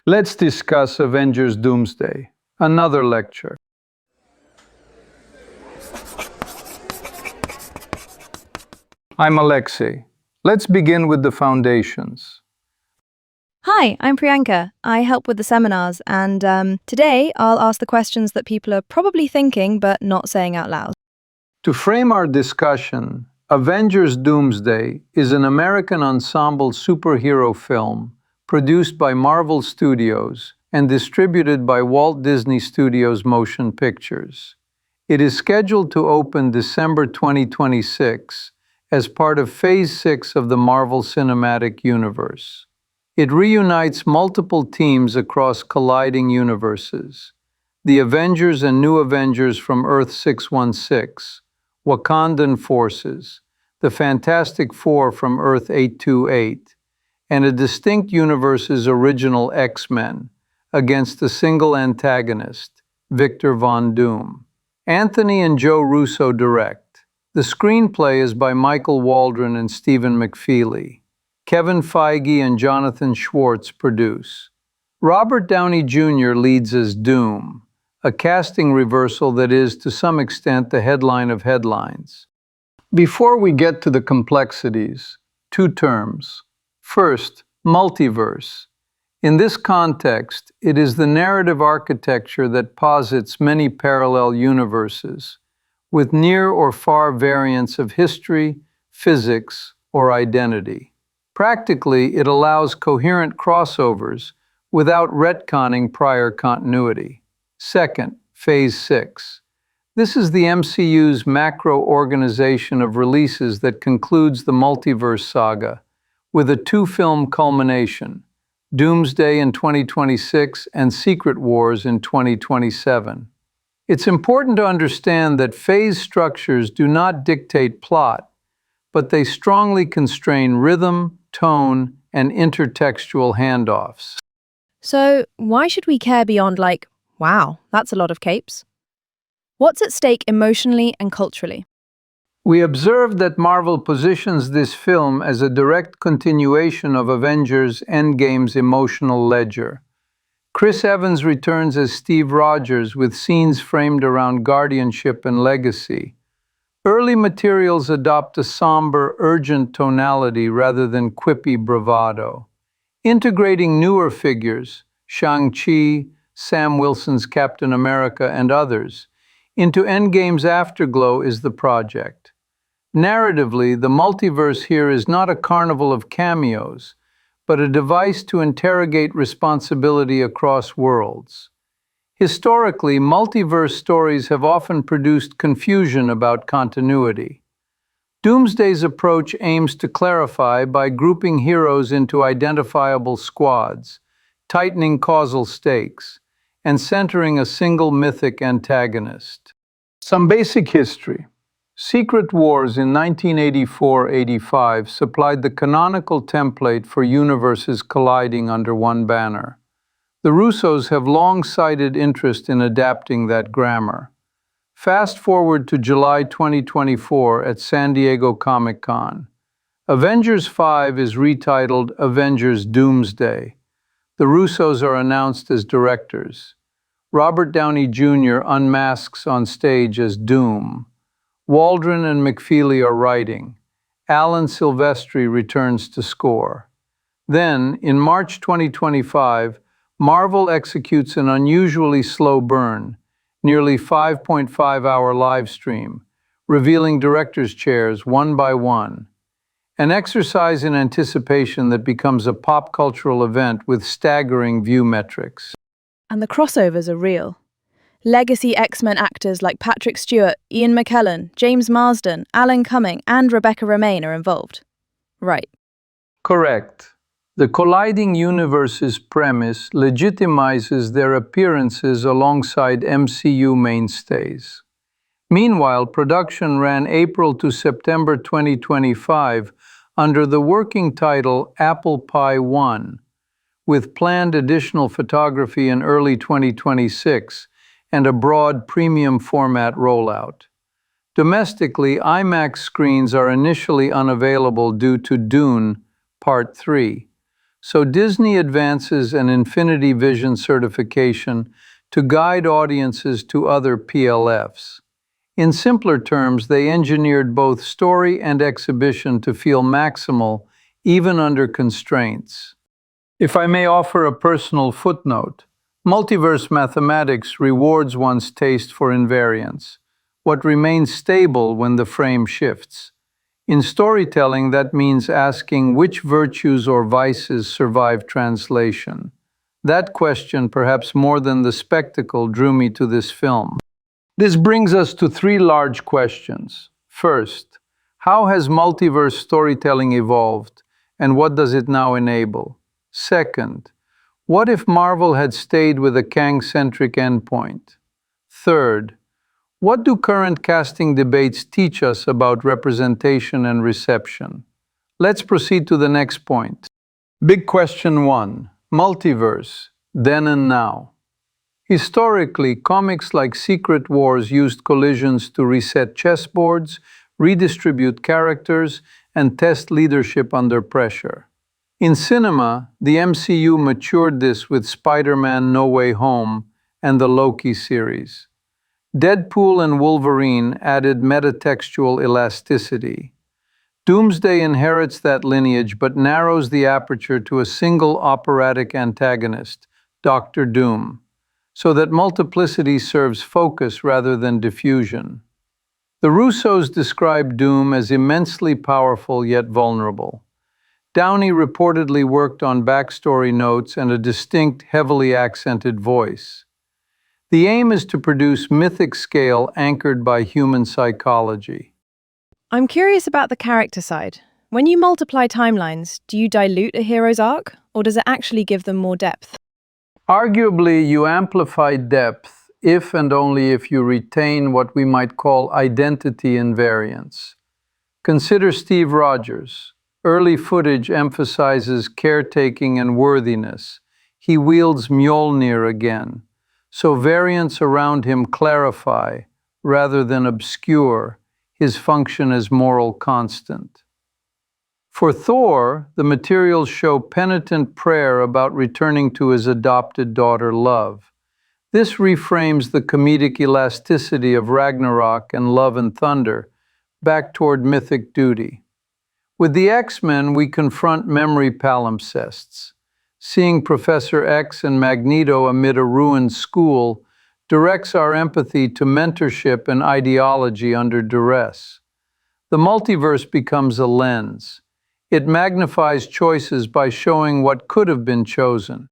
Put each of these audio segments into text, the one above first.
Let's discuss Avengers Doomsday, another lecture. I'm Alexei. Let's begin with the foundations. Hi, I'm Priyanka. I help with the seminars, and today I'll ask the questions that people are probably thinking but not saying out loud. To frame our discussion, Avengers Doomsday is an American ensemble superhero film produced by Marvel Studios and distributed by Walt Disney Studios Motion Pictures. It is scheduled to open December 2026 as part of Phase 6 of the Marvel Cinematic Universe. It reunites multiple teams across colliding universes: the Avengers and New Avengers from Earth 616, Wakandan forces, the Fantastic Four from Earth 828, and a distinct universe's original X-Men, against a single antagonist, Victor Von Doom. Anthony and Joe Russo direct. The screenplay is by Michael Waldron and Stephen McFeely. Kevin Feige and Jonathan Schwartz produce. Robert Downey Jr. leads as Doom, a casting reversal that is, to some extent, the headline of headlines. Before we get to the complexities, two terms. First, multiverse. In this context, it is the narrative architecture that posits many parallel universes, with near or far variants of history, physics, or identity. Practically, it allows coherent crossovers without retconning prior continuity. Second, Phase 6. This is the MCU's macro-organization of releases that concludes the multiverse saga, with a two-film culmination, Doomsday in 2026 and Secret Wars in 2027. It's important to understand that phase structures do not dictate plot, but they strongly constrain rhythm, tone, and intertextual handoffs. So, why should we care beyond, wow, that's a lot of capes? What's at stake emotionally and culturally? We observed that Marvel positions this film as a direct continuation of Avengers Endgame's emotional ledger. Chris Evans returns as Steve Rogers with scenes framed around guardianship and legacy. Early materials adopt a somber, urgent tonality rather than quippy bravado. Integrating newer figures, Shang-Chi, Sam Wilson's Captain America, and others, into Endgame's afterglow is the project. Narratively, the multiverse here is not a carnival of cameos, but a device to interrogate responsibility across worlds. Historically, multiverse stories have often produced confusion about continuity. Doomsday's approach aims to clarify by grouping heroes into identifiable squads, tightening causal stakes, and centering a single mythic antagonist. Some basic history. Secret Wars in 1984-85 supplied the canonical template for universes colliding under one banner. The Russos have long cited interest in adapting that grammar. Fast forward to July 2024 at San Diego Comic-Con. Avengers 5 is retitled Avengers Doomsday. The Russos are announced as directors. Robert Downey Jr. unmasks on stage as Doom. Waldron and McFeely are writing. Alan Silvestri returns to score. Then, in March 2025, Marvel executes an unusually slow burn, nearly 5.5-hour live stream, revealing directors' chairs one by one. An exercise in anticipation that becomes a pop cultural event with staggering view metrics. And the crossovers are real. Legacy X-Men actors like Patrick Stewart, Ian McKellen, James Marsden, Alan Cumming, and Rebecca Romijn are involved. Right. Correct. The colliding universes premise legitimizes their appearances alongside MCU mainstays. Meanwhile, production ran April to September 2025 under the working title Apple Pie 1, with planned additional photography in early 2026 and a broad premium format rollout. Domestically, IMAX screens are initially unavailable due to Dune Part 3, So Disney advances an Infinity Vision certification to guide audiences to other PLFs. In simpler terms, they engineered both story and exhibition to feel maximal, even under constraints. If I may offer a personal footnote, multiverse mathematics rewards one's taste for invariance, what remains stable when the frame shifts. In storytelling, that means asking which virtues or vices survive translation. That question, perhaps more than the spectacle, drew me to this film. This brings us to three large questions. First, how has multiverse storytelling evolved, and what does it now enable? Second, what if Marvel had stayed with a Kang-centric endpoint? Third, what do current casting debates teach us about representation and reception? Let's proceed to the next point. Big question one, multiverse, then and now. Historically, comics like Secret Wars used collisions to reset chessboards, redistribute characters, and test leadership under pressure. In cinema, the MCU matured this with Spider-Man No Way Home and the Loki series. Deadpool and Wolverine added metatextual elasticity. Doomsday inherits that lineage but narrows the aperture to a single operatic antagonist, Doctor Doom, so that multiplicity serves focus rather than diffusion. The Russos describe Doom as immensely powerful yet vulnerable. Downey reportedly worked on backstory notes and a distinct, heavily accented voice. The aim is to produce mythic scale anchored by human psychology. I'm curious about the character side. When you multiply timelines, do you dilute a hero's arc, or does it actually give them more depth? Arguably, you amplify depth if and only if you retain what we might call identity invariance. Consider Steve Rogers. Early footage emphasizes caretaking and worthiness. He wields Mjolnir again, so variants around him clarify, rather than obscure, his function as moral constant. For Thor, the materials show penitent prayer about returning to his adopted daughter Love. This reframes the comedic elasticity of Ragnarok and Love and Thunder back toward mythic duty. With the X-Men, we confront memory palimpsests. Seeing Professor X and Magneto amid a ruined school directs our empathy to mentorship and ideology under duress. The multiverse becomes a lens. It magnifies choices by showing what could have been chosen.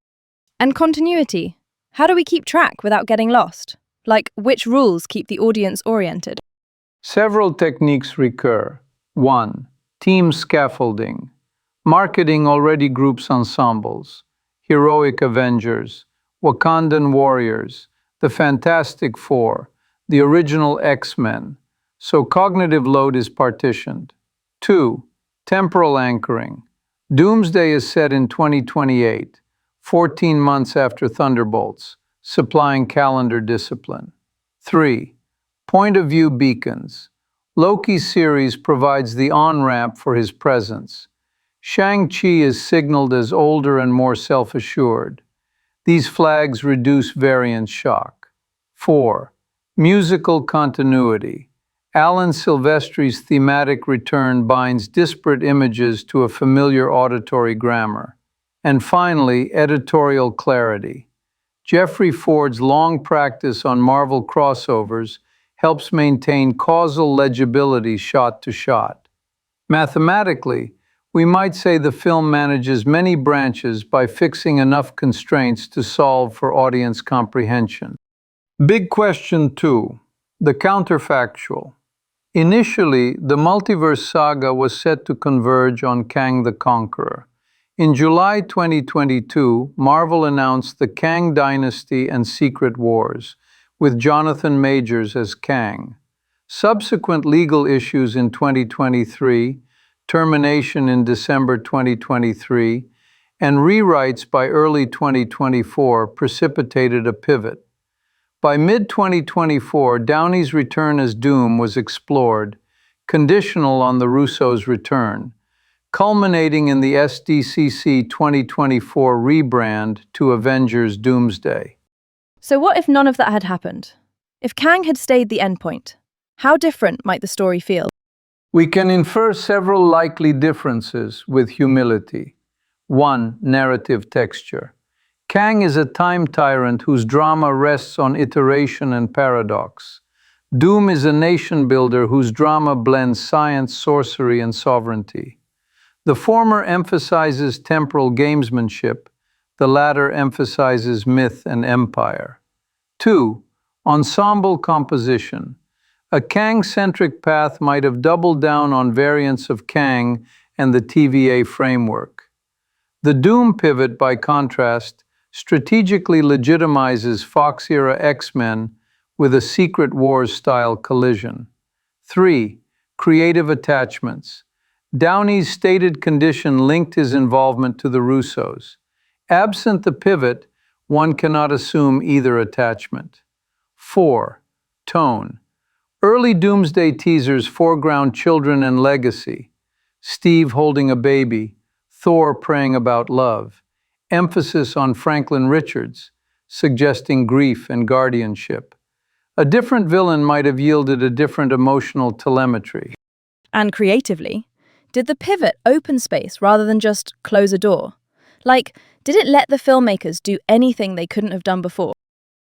And continuity. How do we keep track without getting lost? Like, which rules keep the audience oriented? Several techniques recur. 1. Team scaffolding. Marketing already groups ensembles. Heroic Avengers, Wakandan Warriors, the Fantastic Four, the original X-Men. So cognitive load is partitioned. 2. Temporal anchoring. Doomsday is set in 2028, 14 months after Thunderbolts, supplying calendar discipline. 3. Point of view beacons. Loki's series provides the on-ramp for his presence. Shang-Chi is signaled as older and more self-assured. These flags reduce variance shock. 4. Musical continuity. Alan Silvestri's thematic return binds disparate images to a familiar auditory grammar. And finally, editorial clarity. Jeffrey Ford's long practice on Marvel crossovers helps maintain causal legibility shot to shot. Mathematically, we might say the film manages many branches by fixing enough constraints to solve for audience comprehension. Big question 2. The counterfactual. Initially, the multiverse saga was set to converge on Kang the Conqueror. In July 2022, Marvel announced the Kang Dynasty and Secret Wars, with Jonathan Majors as Kang. Subsequent legal issues in 2023, termination in December 2023, and rewrites by early 2024 precipitated a pivot. By mid-2024, Downey's return as Doom was explored, conditional on the Russos' return. culminating in the SDCC 2024 rebrand to Avengers Doomsday. So what if none of that had happened? If Kang had stayed the endpoint, how different might the story feel? We can infer several likely differences with humility. 1. Narrative texture. Kang is a time tyrant whose drama rests on iteration and paradox. Doom is a nation builder whose drama blends science, sorcery, and sovereignty. The former emphasizes temporal gamesmanship, the latter emphasizes myth and empire. 2. Ensemble composition. A Kang-centric path might have doubled down on variants of Kang and the TVA framework. The Doom pivot, by contrast, strategically legitimizes Fox-era X-Men with a Secret Wars-style collision. 3. Creative attachments. Downey's stated condition linked his involvement to the Russos. Absent the pivot, one cannot assume either attachment. 4. Tone. Early Doomsday teasers foreground children and legacy. Steve holding a baby, Thor praying about love. Emphasis on Franklin Richards, suggesting grief and guardianship. A different villain might have yielded a different emotional telemetry. And creatively, did the pivot open space rather than just close a door? Like, did it let the filmmakers do anything they couldn't have done before?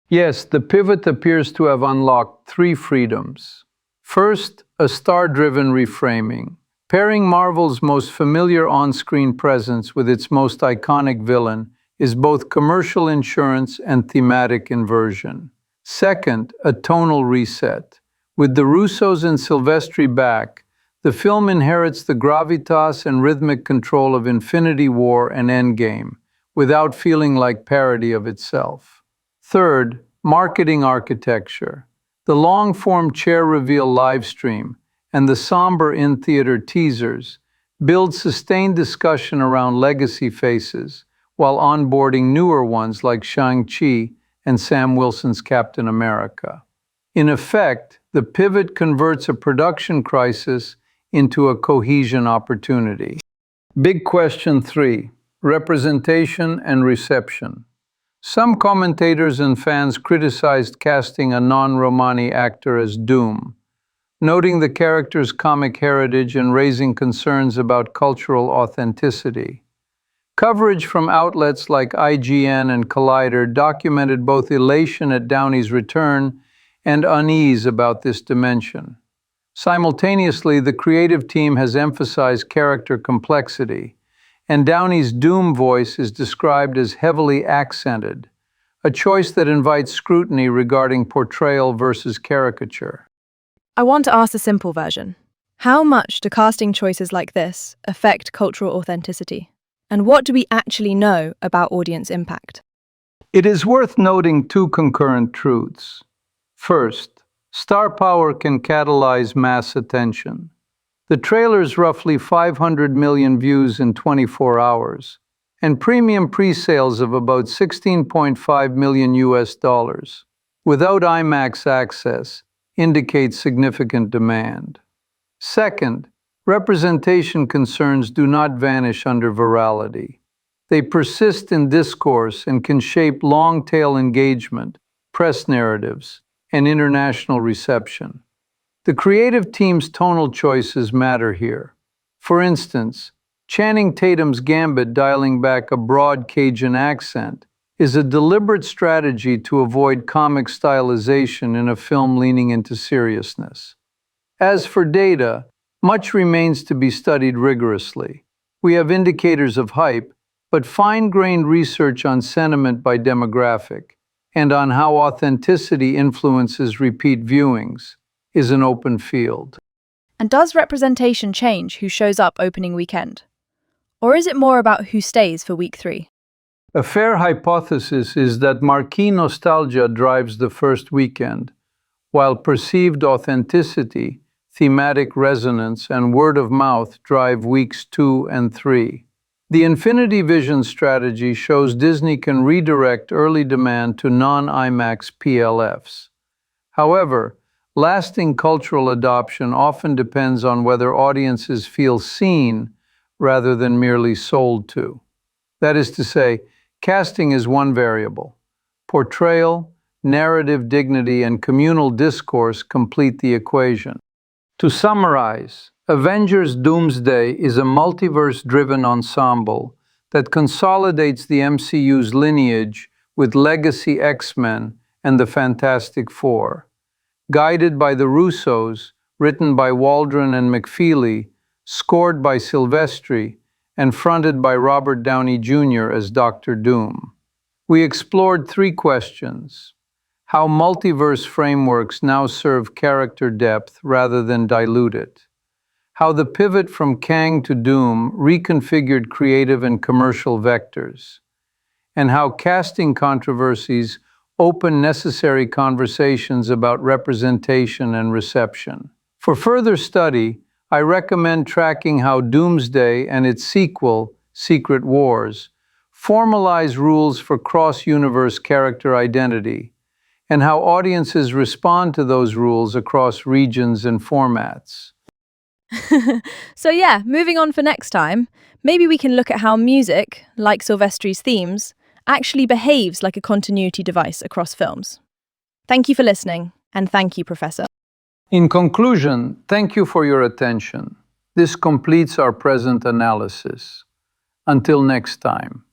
Yes, the pivot appears to have unlocked 3 freedoms. First, a star-driven reframing. Pairing Marvel's most familiar on-screen presence with its most iconic villain is both commercial insurance and thematic inversion. Second, a tonal reset. With the Russos and Silvestri back, the film inherits the gravitas and rhythmic control of Infinity War and Endgame, without feeling like parody of itself. Third, marketing architecture. The long-form chair reveal livestream and the somber in-theater teasers build sustained discussion around legacy faces while onboarding newer ones like Shang-Chi and Sam Wilson's Captain America. In effect, the pivot converts a production crisis into a cohesion opportunity. Big question 3: representation and reception. Some commentators and fans criticized casting a non-Romani actor as Doom, noting the character's comic heritage and raising concerns about cultural authenticity. Coverage from outlets like IGN and Collider documented both elation at Downey's return and unease about this dimension. Simultaneously, the creative team has emphasized character complexity, and Downey's Doom voice is described as heavily accented, a choice that invites scrutiny regarding portrayal versus caricature. I want to ask the simple version. How much do casting choices like this affect cultural authenticity? And what do we actually know about audience impact? It is worth noting 2 concurrent truths. First, star power can catalyze mass attention. The trailer's roughly 500 million views in 24 hours, and premium pre-sales of about $16.5 million US, without IMAX access, indicates significant demand. Second, representation concerns do not vanish under virality. They persist in discourse and can shape long-tail engagement, press narratives, and international reception. The creative team's tonal choices matter here. For instance, Channing Tatum's Gambit dialing back a broad Cajun accent is a deliberate strategy to avoid comic stylization in a film leaning into seriousness. As for data, much remains to be studied rigorously. We have indicators of hype, but fine-grained research on sentiment by demographic and on how authenticity influences repeat viewings is an open field. And does representation change who shows up opening weekend? Or is it more about who stays for week 3? A fair hypothesis is that marquee nostalgia drives the first weekend, while perceived authenticity, thematic resonance, and word of mouth drive weeks 2 and 3. The Infinity Vision strategy shows Disney can redirect early demand to non-IMAX PLFs. However, lasting cultural adoption often depends on whether audiences feel seen rather than merely sold to. That is to say, casting is one variable. Portrayal, narrative dignity, and communal discourse complete the equation. To summarize, Avengers Doomsday is a multiverse-driven ensemble that consolidates the MCU's lineage with legacy X-Men and the Fantastic Four. Guided by the Russos, written by Waldron and McFeely, scored by Silvestri, and fronted by Robert Downey Jr. as Doctor Doom. We explored three questions: how multiverse frameworks now serve character depth rather than dilute it, how the pivot from Kang to Doom reconfigured creative and commercial vectors, and how casting controversies open necessary conversations about representation and reception. For further study, I recommend tracking how Doomsday and its sequel, Secret Wars, formalize rules for cross-universe character identity, and how audiences respond to those rules across regions and formats. So yeah, moving on for next time, maybe we can look at how music, like Silvestri's themes, actually behaves like a continuity device across films. Thank you for listening, and thank you, Professor. In conclusion, thank you for your attention. This completes our present analysis. Until next time.